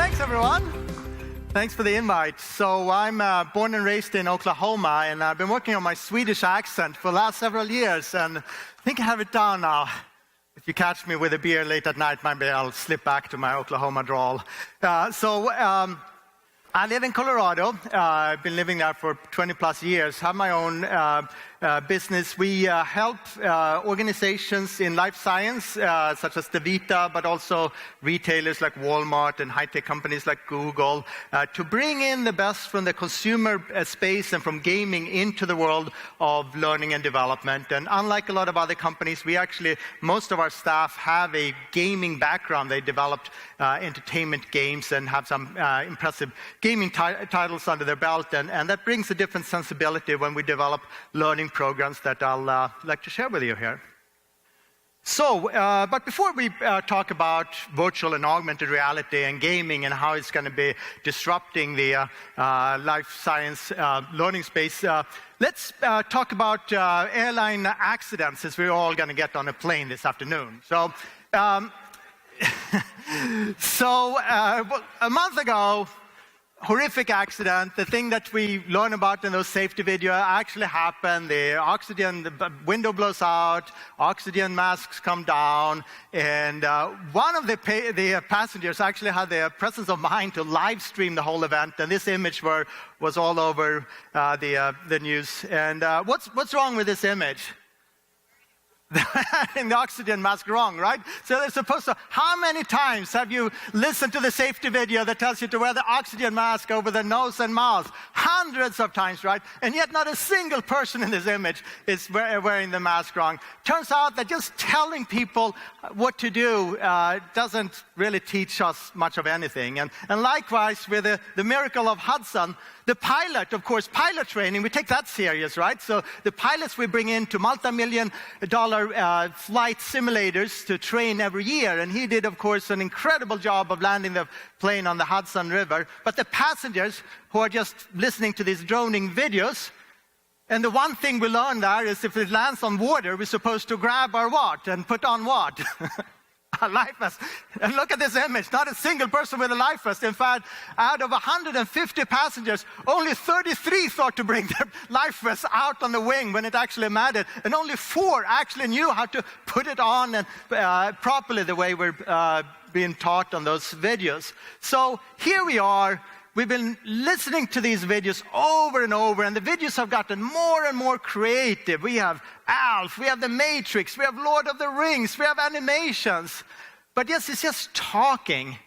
Thanks, everyone. Thanks for the invite. So I'm born and raised in Oklahoma, and I've been working on my Swedish accent for the last several years, and I think I have it down now. If you catch me with a beer late at night, maybe I'll slip back to my Oklahoma drawl. I live in Colorado. I've been living there for 20 plus years, have my own business. We help organizations in life science, such as DaVita, but also retailers like Walmart and high-tech companies like Google, to bring in the best from the consumer space and from gaming into the world of learning and development. And unlike a lot of other companies, most of our staff have a gaming background. They developed entertainment games and have some impressive gaming titles under their belt, and that brings a different sensibility when we develop learning programs that I'll like to share with you here. So, but before we talk about virtual and augmented reality and gaming and how it's going to be disrupting the life science learning space, let's talk about airline accidents, since we're all going to get on a plane this afternoon. So, a month ago, horrific accident. The thing that we learn about in those safety videos actually happened. The window blows out, oxygen masks come down, and one of the passengers actually had the presence of mind to live stream the whole event, and this image was all over the news. And what's wrong with this image? In the oxygen mask wrong, right? So they're supposed to, how many times have you listened to the safety video that tells you to wear the oxygen mask over the nose and mouth? Hundreds of times, right? And yet not a single person in this image is wearing the mask wrong. Turns out that just telling people what to do doesn't really teach us much of anything. And likewise with the miracle of Hudson, the pilot, of course, pilot training, we take that serious, right? So the pilots we bring into multi-million-dollar flight simulators to train every year. And he did, of course, an incredible job of landing the plane on the Hudson River. But the passengers who are just listening to these droning videos, and the one thing we learned there is if it lands on water, we're supposed to grab our what and put on what? A life vest. And look at this image. Not a single person with a life vest. In fact, out of 150 passengers, only 33 thought to bring their life vest out on the wing when it actually mattered. And only 4 actually knew how to put it on and properly the way we're being taught on those videos. So here we are. We've been listening to these videos over and over, and the videos have gotten more and more creative. We have Alf, we have The Matrix, we have Lord of the Rings, we have animations. But yes, it's just talking.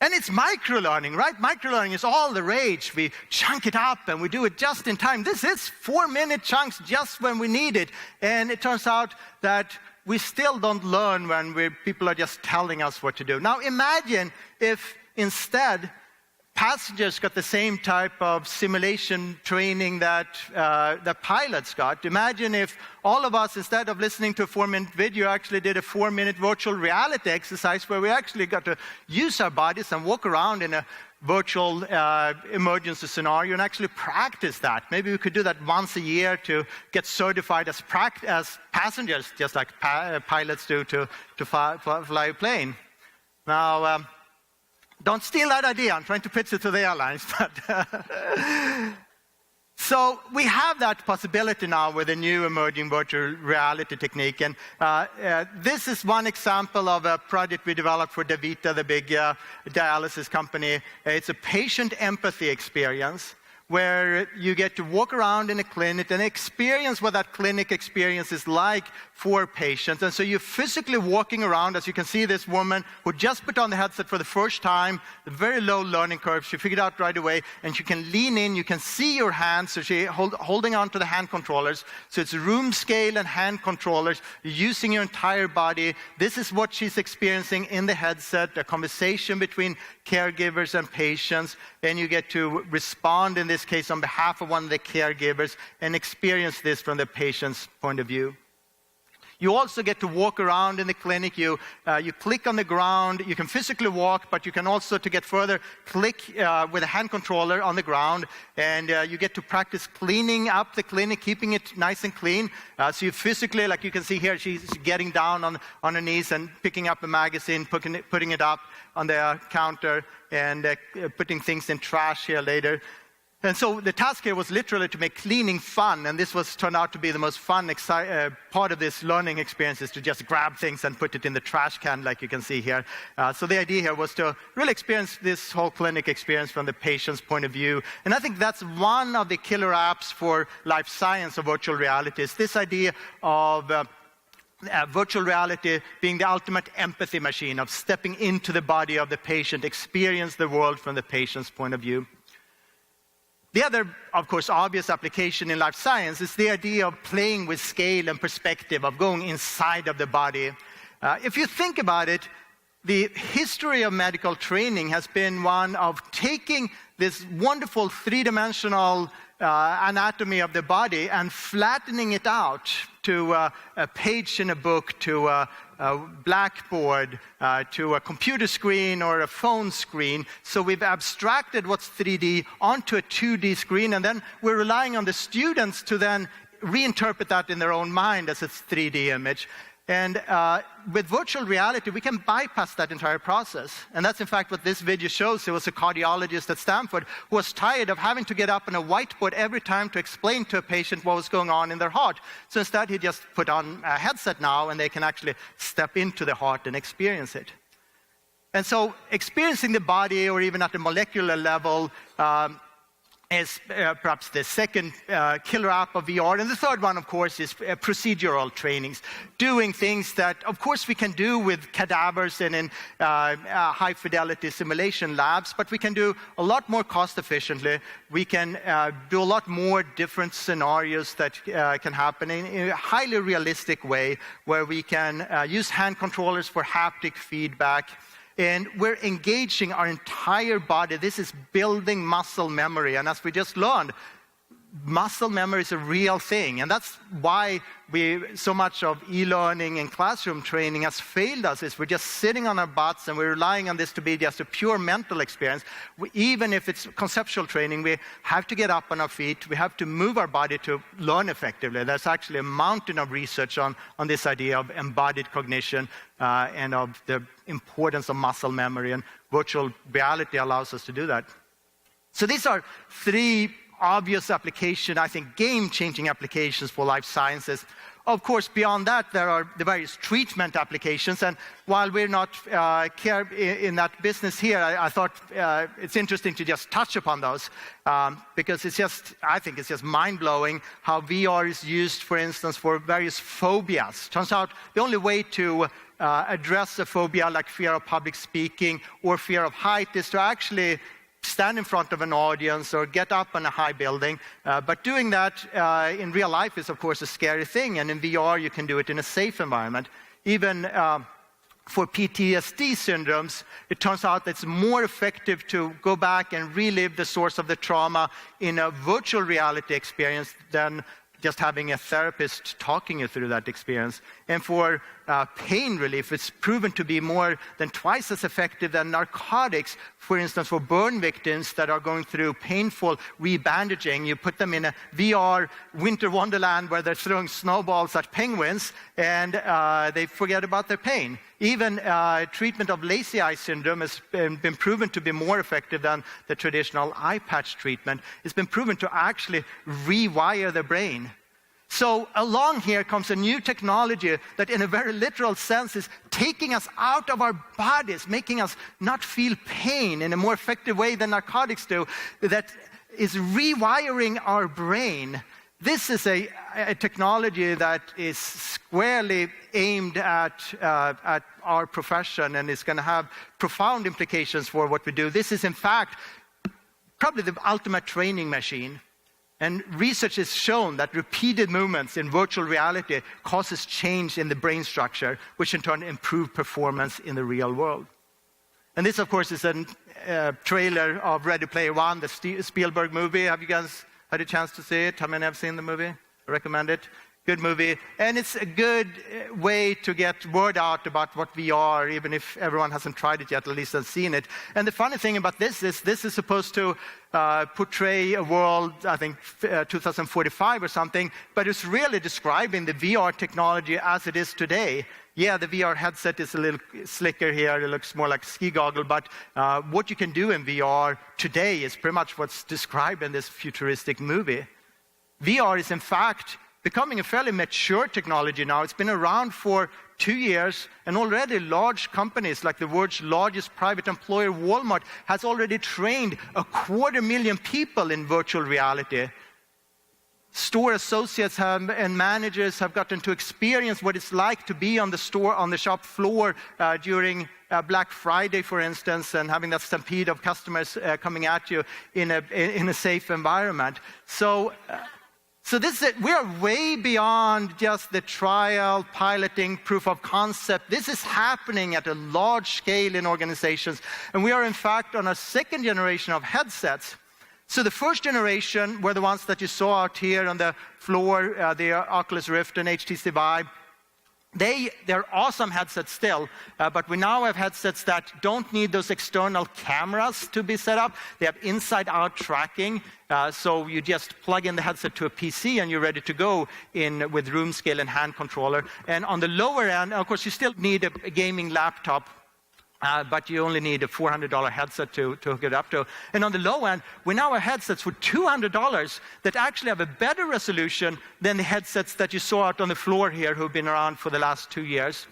And it's microlearning, right? Microlearning is all the rage. We chunk it up and we do it just in time. This is 4-minute chunks just when we need it. And it turns out that we still don't learn when people are just telling us what to do. Now imagine if instead passengers got the same type of simulation training that the pilots got. Imagine if all of us, instead of listening to a 4-minute video, actually did a 4-minute virtual reality exercise where we actually got to use our bodies and walk around in a virtual emergency scenario and actually practice that. Maybe we could do that once a year to get certified as passengers, just like pilots do to fly a plane. Now, don't steal that idea. I'm trying to pitch it to the airlines. So we have that possibility now with a new emerging virtual reality technique. And this is one example of a project we developed for DaVita, the big dialysis company. It's a patient empathy experience where you get to walk around in a clinic and experience what that clinic experience is like for patients. And so you're physically walking around, as you can see this woman who just put on the headset for the first time, the very low learning curve, she figured out right away, and she can lean in, you can see your hands, so she's holding on to the hand controllers. So it's room scale and hand controllers, using your entire body. This is what she's experiencing in the headset, a conversation between caregivers and patients, and you get to respond, in this case, on behalf of one of the caregivers and experience this from the patient's point of view. You also get to walk around in the clinic. You click on the ground. You can physically walk, but you can also, to get further, click with a hand controller on the ground. And you get to practice cleaning up the clinic, keeping it nice and clean. So you physically, like you can see here, she's getting down on her knees and picking up a magazine, putting it up on the counter, and putting things in trash here later. And so the task here was literally to make cleaning fun, and this turned out to be the most fun part of this learning experience, is to just grab things and put it in the trash can, like you can see here. So the idea here was to really experience this whole clinic experience from the patient's point of view. And I think that's one of the killer apps for life science or virtual reality, is this idea of virtual reality being the ultimate empathy machine, of stepping into the body of the patient, experience the world from the patient's point of view. The other, of course, obvious application in life science is the idea of playing with scale and perspective, of going inside of the body. If you think about it, the history of medical training has been one of taking this wonderful three-dimensional anatomy of the body and flattening it out to a page in a book, to a blackboard, to a computer screen or a phone screen. So we've abstracted what's 3D onto a 2D screen, and then we're relying on the students to then reinterpret that in their own mind as a 3D image. And with virtual reality, we can bypass that entire process. And that's, in fact, what this video shows. There was a cardiologist at Stanford who was tired of having to get up on a whiteboard every time to explain to a patient what was going on in their heart. So instead, he just put on a headset now, and they can actually step into the heart and experience it. And so experiencing the body, or even at the molecular level, is perhaps the second killer app of VR. And the third one, of course, is procedural trainings. Doing things that, of course, we can do with cadavers and in high-fidelity simulation labs, but we can do a lot more cost-efficiently. We can do a lot more different scenarios that can happen in a highly realistic way, where we can use hand controllers for haptic feedback. And we're engaging our entire body. This is building muscle memory. And as we just learned, muscle memory is a real thing. And that's why so much of e-learning and classroom training has failed us, is we're just sitting on our butts and we're relying on this to be just a pure mental experience. Even if it's conceptual training, we have to get up on our feet. We have to move our body to learn effectively. There's actually a mountain of research on this idea of embodied cognition and of the importance of muscle memory, and virtual reality allows us to do that. So these are three obvious application, I think game-changing applications for life sciences. Of course, beyond that, there are the various treatment applications, and while we're not in that business here, I thought it's interesting to just touch upon those, because I think it's just mind-blowing how VR is used, for instance, for various phobias. Turns out the only way to address a phobia like fear of public speaking or fear of height is to actually stand in front of an audience or get up on a high building. But doing that in real life is, of course, a scary thing. And in VR, you can do it in a safe environment. Even for PTSD syndromes, it turns out that it's more effective to go back and relive the source of the trauma in a virtual reality experience than just having a therapist talking you through that experience. And for pain relief, it's proven to be more than twice as effective than narcotics. For instance, for burn victims that are going through painful rebandaging, you put them in a VR winter wonderland where they're throwing snowballs at penguins, and they forget about their pain. Even treatment of lazy eye syndrome has been proven to be more effective than the traditional eye patch treatment. It's been proven to actually rewire the brain. So along here comes a new technology that in a very literal sense is taking us out of our bodies, making us not feel pain in a more effective way than narcotics do, that is rewiring our brain. This is a technology that is squarely aimed at our profession and is going to have profound implications for what we do. This is, in fact, probably the ultimate training machine. And research has shown that repeated movements in virtual reality causes change in the brain structure, which in turn improve performance in the real world. And this, of course, is a trailer of Ready Player One, the Spielberg movie. Have you guys had a chance to see it? How many have seen the movie? I recommend it. Good movie, and it's a good way to get word out about what VR, even if everyone hasn't tried it yet, at least has seen it. And the funny thing about this is supposed to portray a world, I think, 2045 or something, but it's really describing the VR technology as it is today. Yeah, the VR headset is a little slicker here. It looks more like a ski goggle, but what you can do in VR today is pretty much what's described in this futuristic movie. VR is, in fact, becoming a fairly mature technology now. It's been around for 2 years, and already large companies like the world's largest private employer, Walmart, has already trained 250,000 people in virtual reality. Store associates and managers have gotten to experience what it's like to be on the shop floor during Black Friday, for instance, and having that stampede of customers coming at you in a safe environment. So we are way beyond just the trial, piloting, proof of concept. This is happening at a large scale in organizations. And we are, in fact, on a second generation of headsets. So the first generation were the ones that you saw out here on the floor, the Oculus Rift and HTC Vive. They're awesome headsets still, but we now have headsets that don't need those external cameras to be set up. They have inside-out tracking, so you just plug in the headset to a PC and you're ready to go with room scale and hand controller. And on the lower end, of course, you still need a gaming laptop, but you only need a $400 headset to hook it up to. And on the low end, we now have headsets for $200 that actually have a better resolution than the headsets that you saw out on the floor here who've been around for the last 2 years.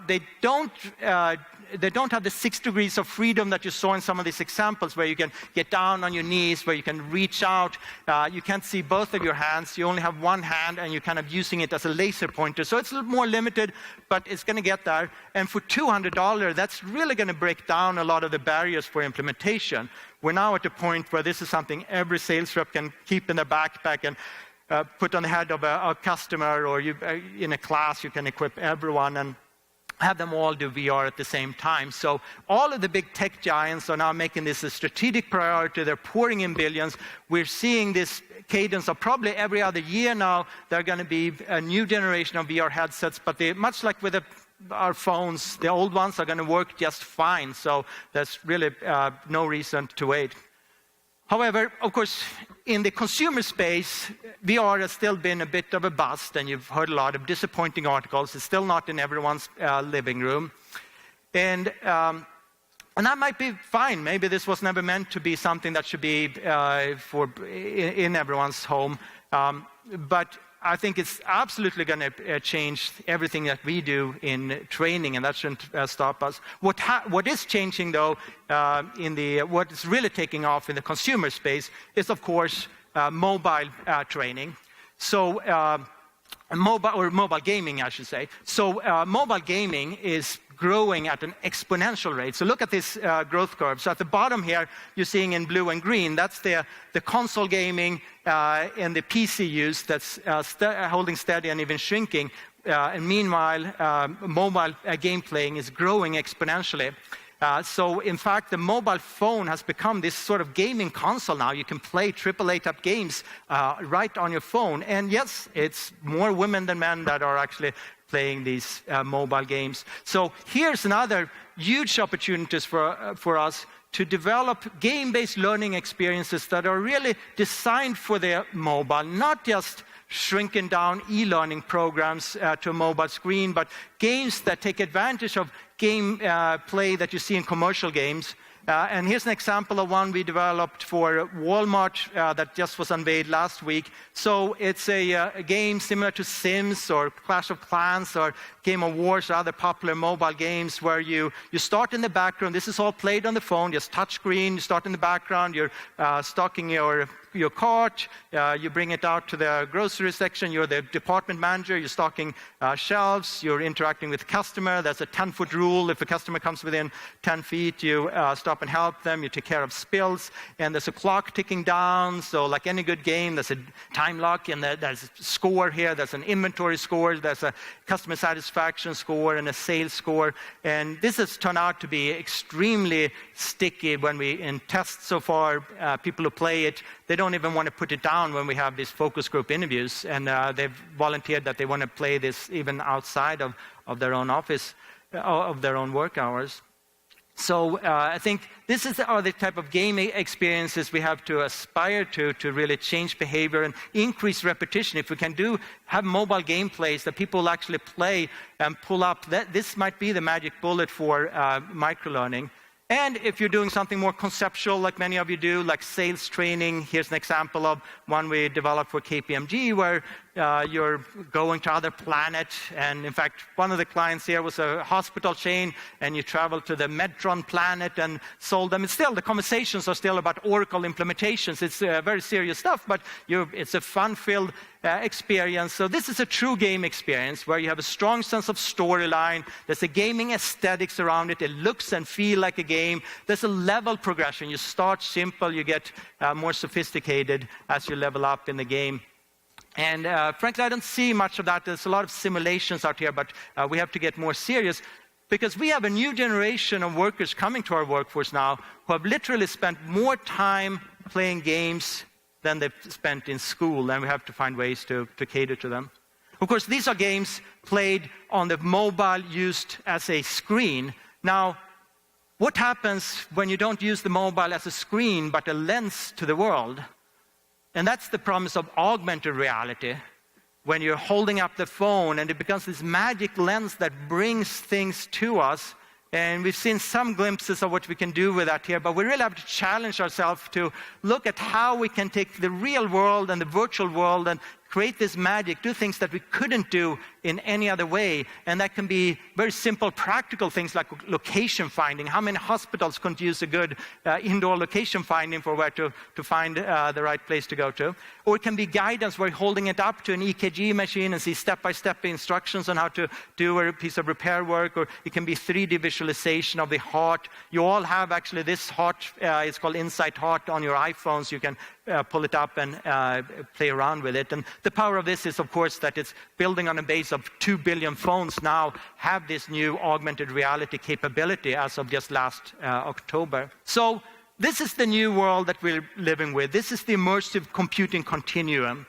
They don't have the 6 degrees of freedom that you saw in some of these examples, where you can get down on your knees, where you can reach out. You can't see both of your hands. You only have one hand, and you're kind of using it as a laser pointer. So it's a little more limited, but it's going to get there. And for $200, that's really going to break down a lot of the barriers for implementation. We're now at the point where this is something every sales rep can keep in their backpack and put on the head of a customer, or in a class, you can equip everyone and have them all do VR at the same time. So all of the big tech giants are now making this a strategic priority. They're pouring in billions. We're seeing this cadence of probably every other year now, there are going to be a new generation of VR headsets, but much like with our phones, the old ones are going to work just fine. So there's really no reason to wait. However, of course, in the consumer space, VR has still been a bit of a bust, and you've heard a lot of disappointing articles. It's still not in everyone's living room. And that might be fine. Maybe this was never meant to be something that should be in everyone's home. But I think it's absolutely going to change everything that we do in training, and that shouldn't stop us. What is changing, though, what is really taking off in the consumer space is, of course, mobile training. So mobile gaming, I should say. So mobile gaming is growing at an exponential rate. So look at this growth curve. So at the bottom here, you're seeing in blue and green, that's the console gaming and the PC use that's holding steady and even shrinking. And meanwhile, mobile game playing is growing exponentially. So in fact, the mobile phone has become this sort of gaming console now. You can play AAA type games right on your phone. And yes, it's more women than men that are actually playing these mobile games. So here's another huge opportunities for us to develop game-based learning experiences that are really designed for the mobile, not just shrinking down e-learning programs to a mobile screen, but games that take advantage of game play that you see in commercial games. And here's an example of one we developed for Walmart that just was unveiled last week. So it's a game similar to Sims or Clash of Clans or Game of Wars or other popular mobile games where you start in the background. This is all played on the phone, just touch screen. You start in the background, you're stocking your cart, you bring it out to the grocery section, you're the department manager, you're stocking shelves, you're interacting with the customer. There's a 10-foot rule. If a customer comes within 10 feet, you stop and help them, you take care of spills, and there's a clock ticking down. So like any good game, there's a time lock, and there's a score here, there's an inventory score, there's a customer satisfaction score, and a sales score. And this has turned out to be extremely sticky when in tests so far, people who play it, they don't even want to put it down when we have these focus group interviews, and they've volunteered that they want to play this even outside of their own office, of their own work hours. So I think this are the type of gaming experiences we have to aspire to really change behavior and increase repetition. If we can have mobile gameplays that people will actually play and pull up, this might be the magic bullet for microlearning. And if you're doing something more conceptual, like many of you do, like sales training, here's an example of one we developed for KPMG, where you're going to other planet. And in fact, one of the clients here was a hospital chain, and you travel to the Medtron planet and sold them. It's still, the conversations are still about Oracle implementations. It's very serious stuff, but it's a fun-filled experience. So this is a true game experience where you have a strong sense of storyline. There's a gaming aesthetics around it. It looks and feels like a game. There's a level progression. You start simple, you get more sophisticated as you level up in the game. And frankly, I don't see much of that. There's a lot of simulations out here, but we have to get more serious, because we have a new generation of workers coming to our workforce now who have literally spent more time playing games than they've spent in school, and we have to find ways to cater to them. Of course, these are games played on the mobile used as a screen. Now, what happens when you don't use the mobile as a screen, but a lens to the world? And that's the promise of augmented reality. When you're holding up the phone and it becomes this magic lens that brings things to us. And we've seen some glimpses of what we can do with that here, but we really have to challenge ourselves to look at how we can take the real world and the virtual world and create this magic, do things that we couldn't do in any other way. And that can be very simple, practical things like location finding. How many hospitals could use a good indoor location finding for where to find the right place to go to? Or it can be guidance where you're holding it up to an EKG machine and see step-by-step instructions on how to do a piece of repair work. Or it can be 3D visualization of the heart. You all have actually this heart, it's called Insight Heart, on your iPhones. You can pull it up and play around with it. And the power of this is, of course, that it's building on a base of 2 billion phones now have this new augmented reality capability as of just last October. So this is the new world that we're living with. This is the immersive computing continuum.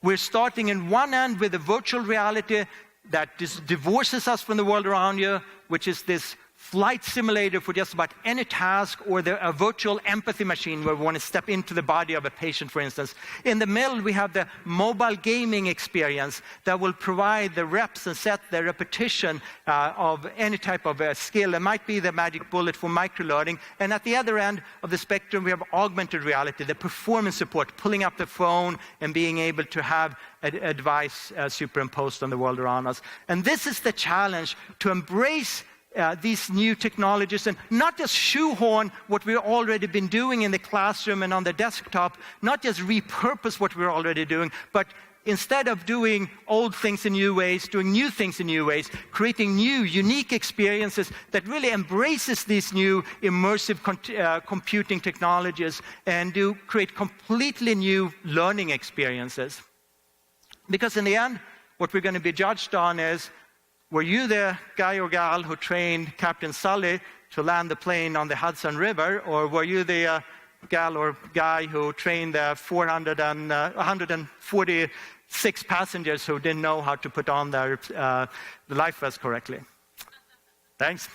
We're starting in one end with a virtual reality that divorces us from the world around you, which is this flight simulator for just about any task, or a virtual empathy machine where we want to step into the body of a patient, for instance. In the middle, we have the mobile gaming experience that will provide the reps and set the repetition of any type of skill. It might be the magic bullet for microlearning. And at the other end of the spectrum, we have augmented reality, the performance support, pulling up the phone and being able to have advice superimposed on the world around us. And this is the challenge, to embrace these new technologies and not just shoehorn what we've already been doing in the classroom and on the desktop, not just repurpose what we're already doing, but instead of doing old things in new ways, doing new things in new ways, creating new, unique experiences that really embraces these new immersive computing technologies and do create completely new learning experiences. Because in the end, what we're going to be judged on is, were you the guy or gal who trained Captain Sully to land the plane on the Hudson River, or were you the gal or guy who trained the 146 passengers who didn't know how to put on the life vest correctly? Thanks.